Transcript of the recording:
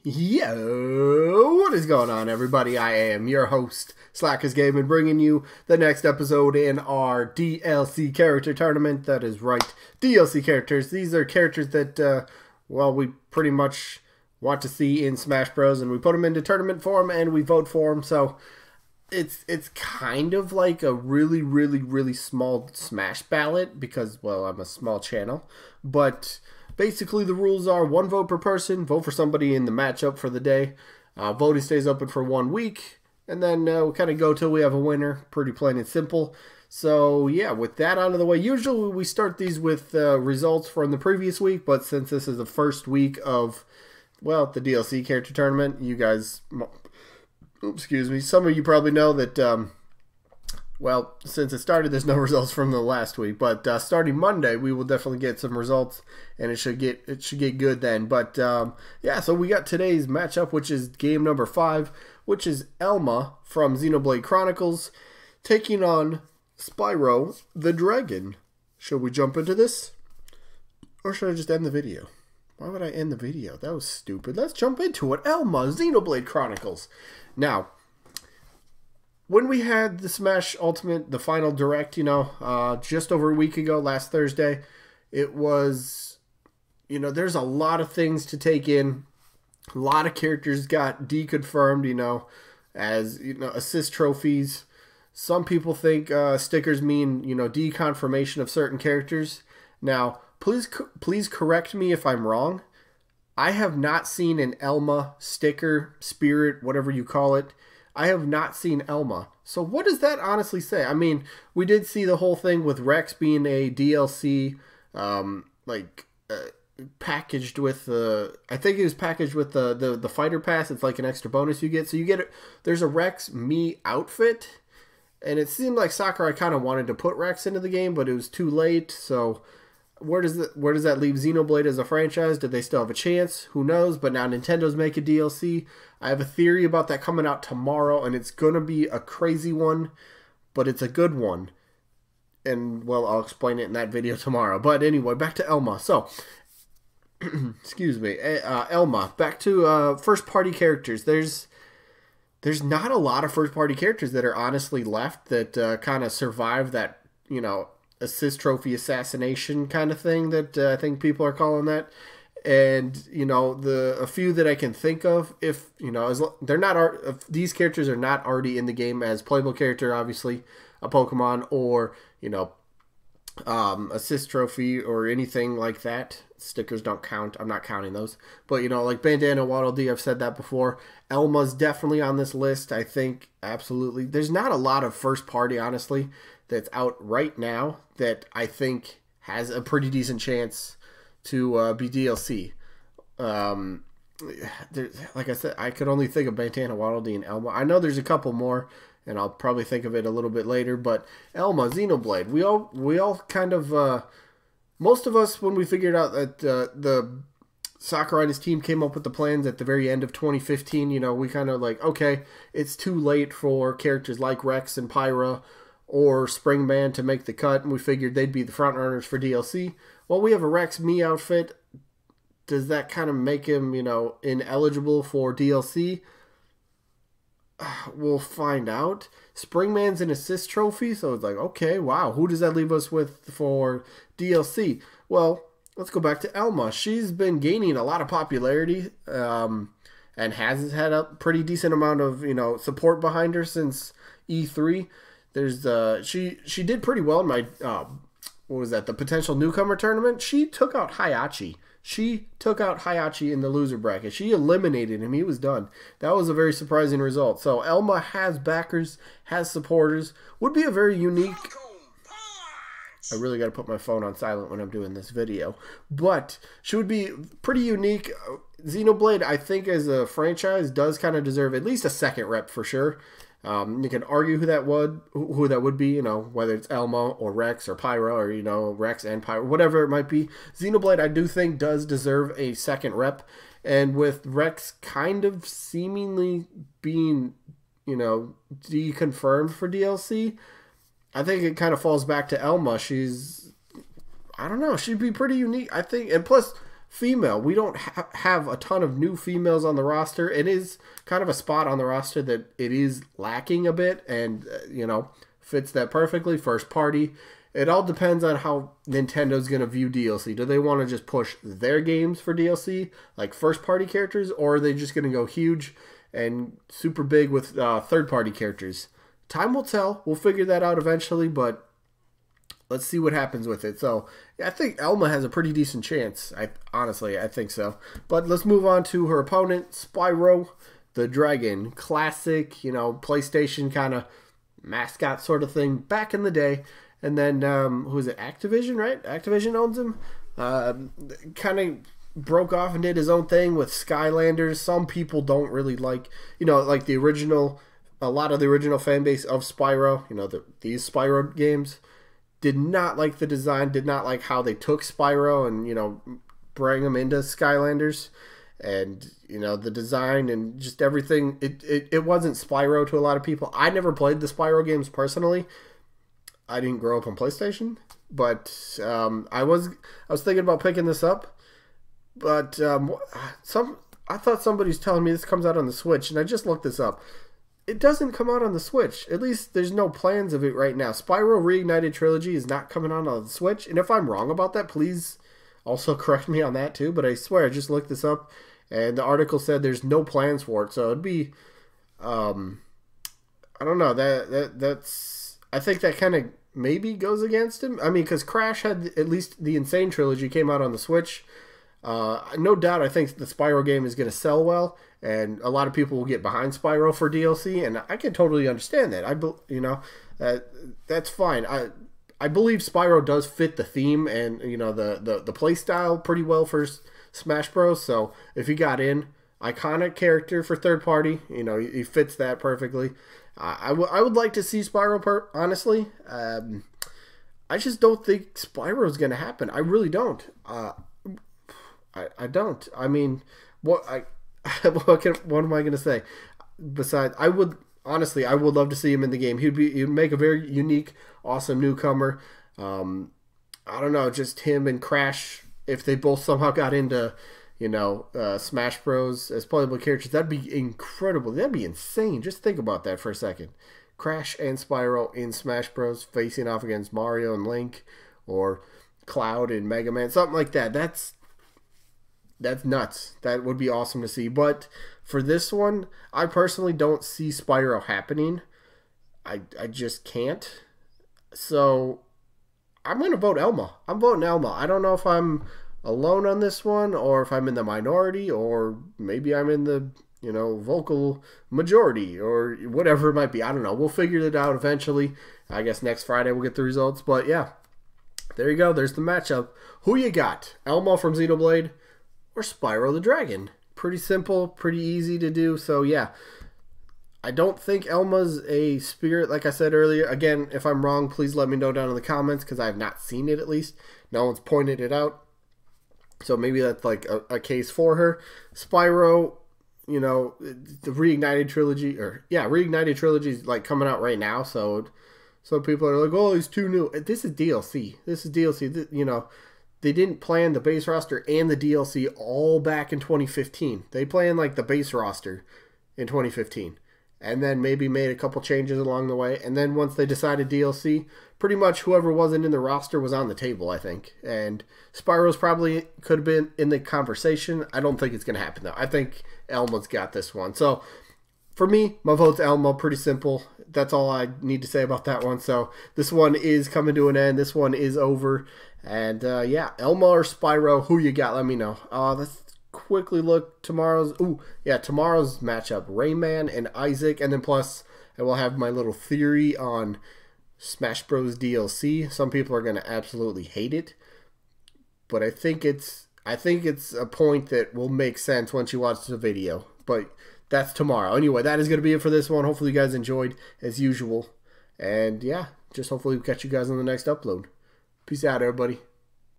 Yo, what is going on, everybody? I am your host, Slackerz Gaming, bringing you the next episode in our DLC character tournament. That is right, DLC characters. These are characters that, well, we pretty much want to see in Smash Bros. And we put them into tournament form and we vote for them. So it's kind of like a really small Smash ballot because, well, I'm a small channel, but basically, the rules are 1 vote per person, vote for somebody in the matchup for the day. Voting stays open for 1 week, and then we kind of go till we have a winner. Pretty plain and simple. So, yeah, with that out of the way, usually we start these with results from the previous week, but since this is the first week of, well, the DLC character tournament, you guys, excuse me, some of you probably know that, well, since it started, there's no results from the last week. But starting Monday, we will definitely get some results, and it should get good then. But yeah, so we got today's matchup, which is game number 5, which is Elma from Xenoblade Chronicles taking on Spyro the Dragon. Should we jump into this, or should I just end the video? Why would I end the video? That was stupid. Let's jump into it. Elma, Xenoblade Chronicles. Now, when we had the Smash Ultimate, the final direct, just over a week ago, last Thursday, it was, there's a lot of things to take in. A lot of characters got deconfirmed, as, assist trophies. Some people think stickers mean, deconfirmation of certain characters. Now, please correct me if I'm wrong. I have not seen an Elma sticker, spirit, whatever you call it. I have not seen Elma. So what does that honestly say? I mean, we did see the whole thing with Rex being a DLC, packaged with the, I think it was packaged with the fighter pass. It's like an extra bonus you get. So you get it. There's a Rex me outfit, and it seemed like Sakurai kind of wanted to put Rex into the game, but it was too late. So where does that leave Xenoblade as a franchise? Did they still have a chance? Who knows? But now Nintendo's making DLC. I have a theory about that coming out tomorrow, and it's going to be a crazy one, but it's a good one. And, well, I'll explain it in that video tomorrow. But anyway, back to Elma. So, excuse me, Elma. Back to first-party characters. There's not a lot of first-party characters that are honestly left that kind of survive that, assist trophy assassination kind of thing that I think people are calling that. And, a few that I can think of, if, they're not, if these characters are not already in the game as playable character, obviously, a Pokemon, or, assist trophy or anything like that. Stickers don't count. I'm not counting those. But, like Bandana Waddle Dee, I've said that before. Elma's definitely on this list, I think, absolutely. There's not a lot of first party, honestly, that's out right now that I think has a pretty decent chance to be DLC. Like I said, I could only think of Bandana Waddle Dee and Elma. I know there's a couple more, and I'll probably think of it a little bit later. But Elma, Xenoblade, we all kind of, most of us, when we figured out that the Sakurai and his team came up with the plans at the very end of 2015, we kind of like, okay, it's too late for characters like Rex and Pyra or Springman to make the cut, and we figured they'd be the front runners for DLC. Well, we have a Rex me outfit. Does that kind of make him, ineligible for DLC? We'll find out. Springman's an assist trophy, so it's like, okay, wow, who does that leave us with for DLC? Well, let's go back to Elma. She's been gaining a lot of popularity, and has had a pretty decent amount of, support behind her since E3. There's she did pretty well in my what was that, the potential newcomer tournament. She took out Hayachi. She took out Hayachi in the loser bracket. She eliminated him. He was done. That was a very surprising result. So Elma has backers, has supporters. Would be a very unique. I really got to put my phone on silent when I'm doing this video. But she would be pretty unique. Xenoblade, I think, as a franchise, does kind of deserve at least a second rep for sure. You can argue who that would be, whether it's Elma or Rex or Pyra or, Rex and Pyra, whatever it might be. Xenoblade, I do think, does deserve a second rep. And with Rex kind of seemingly being, deconfirmed for DLC, I think it kind of falls back to Elma. She's, I don't know, she'd be pretty unique, I think. And plus, female. We don't have a ton of new females on the roster. It is kind of a spot on the roster that it is lacking a bit, and you know, fits that perfectly. First party. It all depends on how Nintendo's going to view DLC. Do they want to just push their games for DLC, like first party characters, or are they just going to go huge and super big with third party characters? Time will tell. We'll figure that out eventually, but let's see what happens with it. So I think Elma has a pretty decent chance. Honestly, I think so. But let's move on to her opponent, Spyro the Dragon. Classic, you know, PlayStation kind of mascot sort of thing back in the day. And then, who is it? Activision, right? Activision owns him. Kind of broke off and did his own thing with Skylanders. Some people don't really like, you know, like the original, a lot of the original fan base of Spyro, you know, these Spyro games, did not like the design, did not like how they took Spyro and, you know, bring him into Skylanders. And, you know, the design and just everything, it wasn't Spyro to a lot of people. I never played the Spyro games personally. I didn't grow up on PlayStation, but I was thinking about picking this up, but I thought somebody's telling me this comes out on the Switch, and I just looked this up. It doesn't come out on the Switch. At least there's no plans of it right now. Spyro Reignited Trilogy is not coming on the Switch, and if I'm wrong about that, please also correct me on that too. But I swear I just looked this up, and the article said there's no plans for it. So it'd be, I don't know. That's. I think that kind of maybe goes against him. I mean, because Crash had at least the Insane Trilogy came out on the Switch. No doubt, I think the Spyro game is going to sell well, and a lot of people will get behind Spyro for DLC, and I can totally understand that. You know, that's fine. I believe Spyro does fit the theme and, you know, the play style pretty well for Smash Bros. So if he got in, iconic character for third party, you know, he fits that perfectly. I would like to see Spyro, honestly. I just don't think Spyro is going to happen. I really don't. I don't. I mean, what am I going to say? Besides, I would love to see him in the game. He'd make a very unique, awesome newcomer. I don't know, just him and Crash, if they both somehow got into, you know, Smash Bros. As playable characters, that'd be incredible. That'd be insane. Just think about that for a second. Crash and Spyro in Smash Bros. Facing off against Mario and Link, or Cloud and Mega Man, something like that. That's nuts. That would be awesome to see. But for this one, I personally don't see Spyro happening. I just can't. So I'm going to vote Elma. I'm voting Elma. I don't know if I'm alone on this one, or if I'm in the minority, or maybe I'm in the, you know, vocal majority, or whatever it might be. I don't know. We'll figure it out eventually. I guess next Friday we'll get the results. But yeah, there you go. There's the matchup. Who you got? Elma from Xenoblade or Spyro the Dragon? Pretty simple, pretty easy to do. So yeah, I don't think Elma's a spirit, like I said earlier. Again, if I'm wrong, please let me know down in the comments, because I have not seen it, at least. No one's pointed it out. So maybe that's like a case for her. Spyro, you know, the Reignited Trilogy, Reignited Trilogy is like coming out right now. So some people are like, oh, he's too new. This is DLC. This is DLC. You know, they didn't plan the base roster and the DLC all back in 2015. They planned like the base roster in 2015. And then maybe made a couple changes along the way. And then once they decided DLC, pretty much whoever wasn't in the roster was on the table, I think. And Spyro's probably could have been in the conversation. I don't think it's going to happen, though. I think Elma's got this one. So, for me, my vote's Elma. Pretty simple. That's all I need to say about that one. So, this one is coming to an end. This one is over. And, yeah, Elma or Spyro, who you got? Let me know. Let's quickly look tomorrow's matchup, Rayman and Isaac, and then plus I will have my little theory on Smash Bros DLC. Some people are going to absolutely hate it, but I think it's a point that will make sense once you watch the video. But that's tomorrow. Anyway, that is going to be it for this one. Hopefully you guys enjoyed as usual, and yeah, just hopefully we'll catch you guys on the next upload. Peace out, everybody.